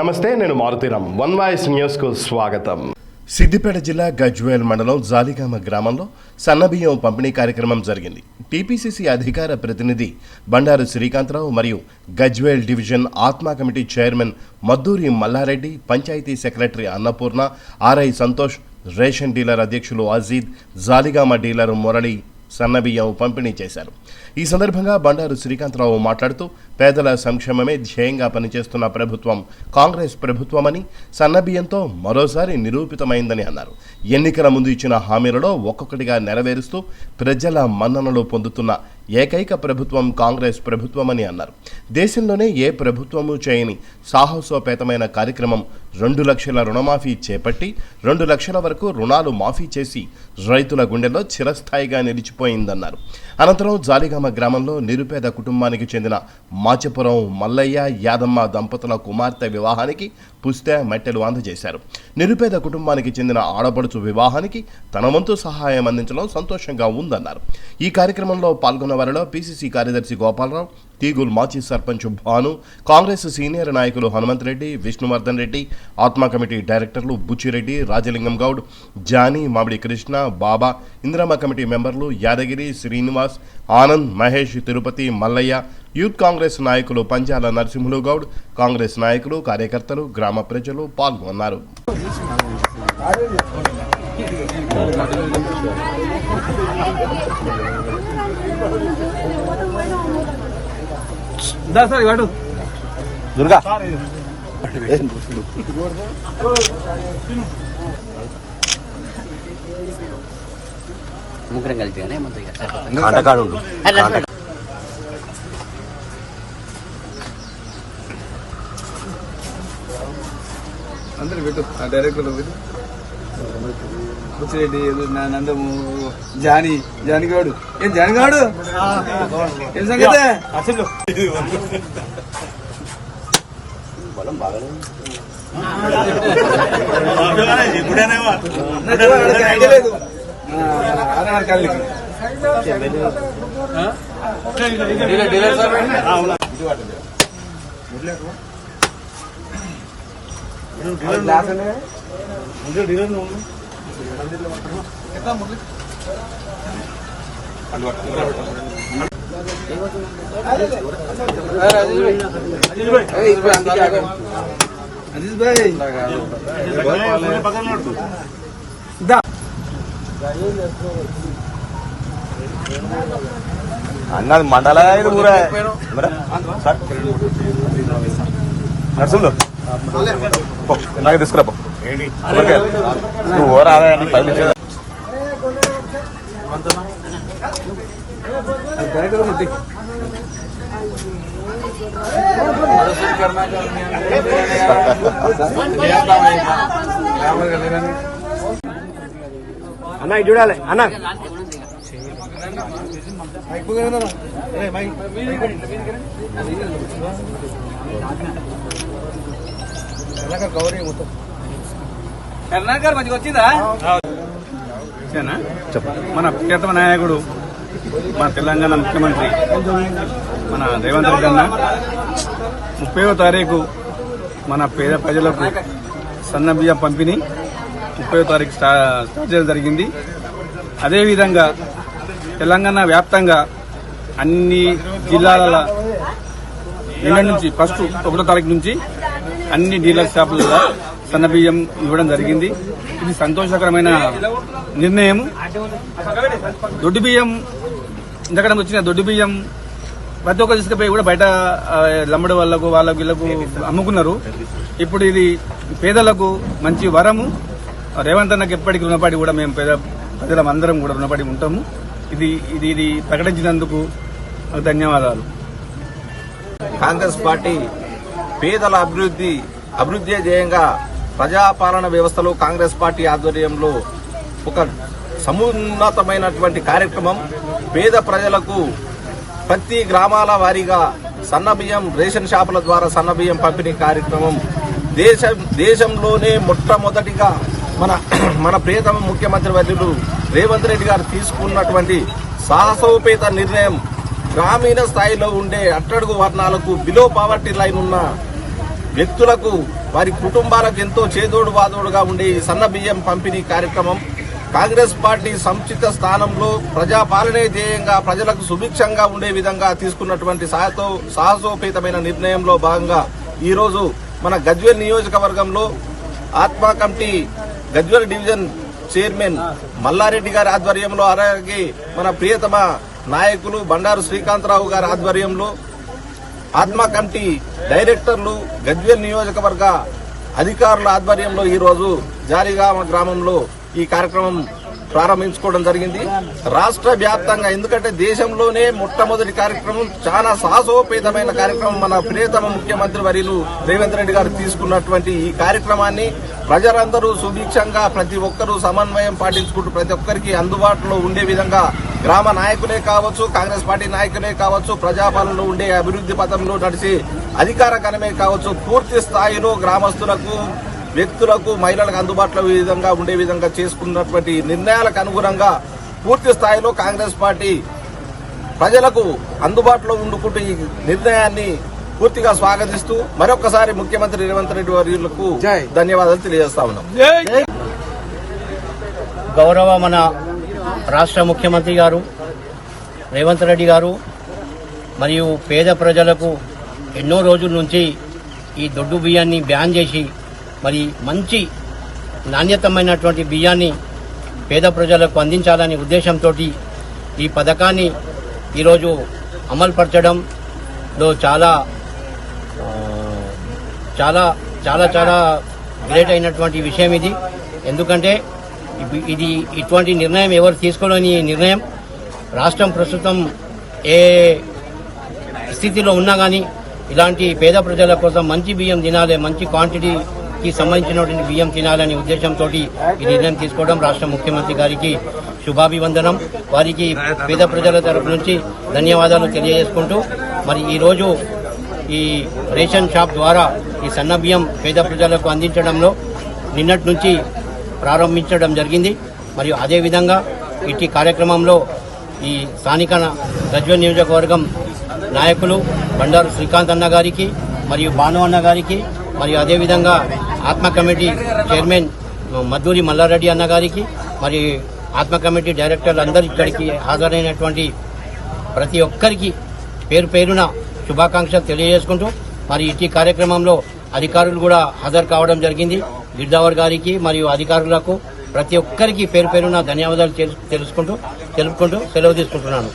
నమస్తే, నేను Maruthi Ram. One voice న్యూస్కు స్వాగతం. సిద్దిపేట జిల్లా గజ్వేల్ మండలం జాలిగామ గ్రామంలో సన్నబియ్యం పంపిణీ కార్యక్రమం జరిగింది. టీపీసీసీ అధికార ప్రతినిధి బండారు శ్రీకాంతరావు మరియు Gajwel division Atma committee chairman Madduri Mallareddy, panchayat secretary Annapurna, RI Santosh, ration dealer అధ్యక్షులు అజీద్, జాలిగామ డీలర్ మురళి సన్నబియ్యం పంపిణీ చేశారు. ఈ సందర్భంగా బండారు శ్రీకాంతరావు మాట్లాడుతూ పేదల సంక్షేమమే ధ్యేయంగా పనిచేస్తున్న ప్రభుత్వం కాంగ్రెస్ ప్రభుత్వమని, సన్నబియ్యంతో మరోసారి నిరూపితమైందని అన్నారు. ఎన్నికల ముందు ఇచ్చిన హామీలలో ఒక్కొక్కటిగా నెరవేరుస్తూ ప్రజల మన్ననలు పొందుతున్న ఏకైక ప్రభుత్వం కాంగ్రెస్ ప్రభుత్వమని అన్నారు. దేశంలోనే ఏ ప్రభుత్వము చేయని సాహసోపేతమైన కార్యక్రమం 2 లక్షల రుణమాఫీ చేపట్టి 2 లక్షల వరకు రుణాలు మాఫీ చేసి రైతుల గుండెల్లో చిరస్థాయిగా నిలిచిపోయిందన్నారు. అనంతరం జాలిగామ గ్రామంలో నిరుపేద కుటుంబానికి చెందిన మాచపురం మల్లయ్య, యాదమ్మ దంపతుల కుమార్తె వివాహానికి పుస్తె, మట్టెలు అందజేశారు. నిరుపేద కుటుంబానికి చెందిన ఆడపడుచు వివాహానికి తన వంతు సహాయం అందించడం సంతోషంగా ఉందన్నారు. ఈ కార్యక్రమంలో పాల్గొన్న వారిలో పీసీసీ కార్యదర్శి గోపాలరావు, తీగుల్ మాజీ సర్పంచ్ భాను, కాంగ్రెస్ సీనియర్ నాయకులు హనుమంత్ రెడ్డి, విష్ణువర్ధన్ రెడ్డి, ఆత్మా కమిటీ డైరెక్టర్లు బుచ్చిరెడ్డి, రాజలింగం గౌడ్, జానీ, మామిడి కృష్ణ, బాబా, ఇందిరమ్మ కమిటీ మెంబర్లు యాదగిరి, శ్రీనివాస్, ఆనంద్, మహేష్, తిరుపతి, మల్లయ్య, యూత్ కాంగ్రెస్ నాయకులు పంజాల నరసింహులు గౌడ్, కాంగ్రెస్ నాయకులు, కార్యకర్తలు, గ్రామ ప్రజలు పాల్గొన్నారు. దుర్గా ముగ్గురం కలిసి అందరు పెట్టు డైరెక్టర్ బుచ్చిరెడ్డి, నందము, జానిగాడు. ఏం జానిగాడు ఏం సంగతే? ఐడియా లేదు. అజీజ్ భాయ్ అన్నది మండల ఊరా నర్సులు నాకు తీసుకురా నువ్వు ఓరా అన్న ఇది చూడాలి అన్న. కర్ణాకర్ మంచిగా వచ్చిందా? మన ప్రియతమ నాయకుడు, మన తెలంగాణ ముఖ్యమంత్రి మన రేవంత్ రెడ్డి అన్న 30వ తారీఖు మన పేద ప్రజలకు సన్నబియ్య పంపిణీ 30వ తారీఖు స్టార్ట్ చేయడం జరిగింది. అదేవిధంగా తెలంగాణ వ్యాప్తంగా అన్ని జిల్లాల నిన్న నుంచి ఫస్ట్ 1వ తారీఖు నుంచి అన్ని డీలర్ షాపులలో సన్నబియ్యం ఇవ్వడం జరిగింది. ఇది సంతోషకరమైన నిర్ణయం. దొడ్డు బియ్యం ఇంతకడ వచ్చిన దొడ్డు బియ్యం ప్రతి ఒక్కరు తీసుకుపోయి కూడా బయట లమ్మడి వాళ్ళకు వీళ్ళకు అమ్ముకున్నారు. ఇప్పుడు ఇది పేదలకు మంచి వరము. రేవంత్ అన్నకి ఎప్పటికీ రుణపడి కూడా మేము ప్రజలం అందరం కూడా రుణపడి ఉంటాము. ఇది ప్రకటించినందుకు ధన్యవాదాలు. కాంగ్రెస్ పార్టీ పేదల అభివృద్ధి ధ్యేయంగా ప్రజాపాలన వ్యవస్థలో కాంగ్రెస్ పార్టీ ఆధ్వర్యంలో ఒక సమున్నతమైనటువంటి కార్యక్రమం. పేద ప్రజలకు ప్రతి గ్రామాల వారీగా సన్నబియ్యం రేషన్ షాపుల ద్వారా సన్నబియ్యం పంపిణీ కార్యక్రమం దేశంలోనే మొట్టమొదటిగా మన ప్రియతమ ముఖ్యమంత్రి వర్యులు రేవంత్ రెడ్డి గారు తీసుకున్నటువంటి సాహసోపేత నిర్ణయం గ్రామీణ స్థాయిలో ఉండే అట్టడుగు వర్ణాలకు బిలో పావర్టీ లైన్ ఉన్న వ్యక్తులకు వారి కుటుంబాలకు ఎంతో చేదోడు వాదోడుగా ఉండే ఈ సన్న బియ్యం పంపిణీ కార్యక్రమం కాంగ్రెస్ పార్టీ సముచిత స్థానంలో ప్రజాపాలనే ధ్యేయంగా ప్రజలకు సుభిక్షంగా ఉండే విధంగా తీసుకున్నటువంటి సాహసోపేతమైన నిర్ణయంలో భాగంగా ఈరోజు మన గజ్వేల్ నియోజకవర్గంలో Atma committee Gajwel division chairman Mallareddy garu ఆధ్వర్యంలో, అలాగే మన ప్రియతమ నాయకులు బండారు శ్రీకాంతరావు గారి ఆధ్వర్యంలో ఆత్మా కమిటీ డైరెక్టర్లు గజ్వేల్ నియోజకవర్గ అధికారుల ఆధ్వర్యంలో ఈరోజు జాలిగామ గ్రామంలో ఈ కార్యక్రమం ప్రారంభించుకోవడం జరిగింది. రాష్ట్ర వ్యాప్తంగా, ఎందుకంటే దేశంలోనే మొట్టమొదటి కార్యక్రమం, చాలా సాహసోపేతమైన కార్యక్రమం మన ప్రియతమ ముఖ్యమంత్రి వర్యులు రేవంత్ రెడ్డి గారు తీసుకున్నటువంటి ఈ కార్యక్రమాన్ని ప్రజలందరూ సుభిక్షంగా ప్రతి ఒక్కరూ సమన్వయం పాటించుకుంటూ ప్రతి ఒక్కరికి అందుబాటులో ఉండే విధంగా గ్రామ నాయకులే కావచ్చు, కాంగ్రెస్ పార్టీ నాయకులే కావచ్చు, ప్రజాపాలనలో ఉండే అభివృద్ధి పథంలో నడిచి అధికార గణమే కావచ్చు, పూర్తి స్థాయిలో గ్రామస్తులకు, వ్యక్తులకు, మహిళలకు అందుబాటులో విధంగా ఉండే విధంగా చేసుకున్నటువంటి నిర్ణయాలకు అనుగుణంగా పూర్తి స్థాయిలో కాంగ్రెస్ పార్టీ ప్రజలకు అందుబాటులో ఉండుకుంటూ ఈ నిర్ణయాన్ని పూర్తిగా స్వాగతిస్తూ మరొకసారి ముఖ్యమంత్రి రేవంత్ రెడ్డి వర్యులకు ధన్యవాదాలు తెలియజేస్తా ఉన్నాం. గౌరవ మన రాష్ట్ర ముఖ్యమంత్రి గారు రేవంత్ రెడ్డి గారు మరియు పేద ప్రజలకు ఎన్నో రోజుల నుంచి ఈ దొడ్డు బియ్యాన్ని బ్యాన్ చేసి మరి మంచి నాణ్యతమైనటువంటి బియ్యాన్ని పేద ప్రజలకు అందించాలనే ఉద్దేశంతో ఈ పథకాన్ని ఈరోజు అమలుపరచడంలో చాలా చాలా చాలా చాలా గ్రేట్ అయినటువంటి విషయం ఇది. ఎందుకంటే ఇది ఇటువంటి నిర్ణయం ఎవరు తీసుకోలేని నిర్ణయం. రాష్ట్రం ప్రస్తుతం ఏ స్థితిలో ఉన్నా కానీ ఇలాంటి పేద ప్రజల కోసం మంచి బియ్యం తినాలి, మంచి క్వాంటిటీకి సంబంధించినటువంటి బియ్యం తినాలనే ఉద్దేశంతో ఈ నిర్ణయం తీసుకోవడం రాష్ట్ర ముఖ్యమంత్రి గారికి శుభాభివందనం. వారికి పేద ప్రజల తరపు నుంచి ధన్యవాదాలు తెలియజేసుకుంటూ మరి ఈరోజు ఈ రేషన్ షాప్ ద్వారా ఈ సన్న బియ్యం పేద ప్రజలకు అందించడంలో నిన్నటి నుంచి ప్రారంభించడం జరిగింది. మరియు అదేవిధంగా ఇట్టి కార్యక్రమంలో ఈ స్థానిక గజ్వేల్ నియోజకవర్గం నాయకులు బండారు శ్రీకాంత్ అన్న గారికి మరియు భాను అన్న గారికి మరియు అదేవిధంగా ఆత్మ కమిటీ చైర్మన్ మద్దూరి మల్లారెడ్డి అన్న గారికి మరి ఆత్మ కమిటీ డైరెక్టర్లు అందరూ ఇక్కడికి హాజరైనటువంటి ప్రతి ఒక్కరికి పేరు పేరున శుభాకాంక్షలు తెలియజేసుకుంటూ మరి ఇట్టి కార్యక్రమంలో అధికారులు కూడా హాజరు కావడం జరిగింది. గిర్దావర్ గారికి మరియు అధికారులకు ప్రతి ఒక్కరికి పేరు పేరున ధన్యవాదాలు తెలుపుకుంటూ సెలవు తీసుకుంటున్నాను.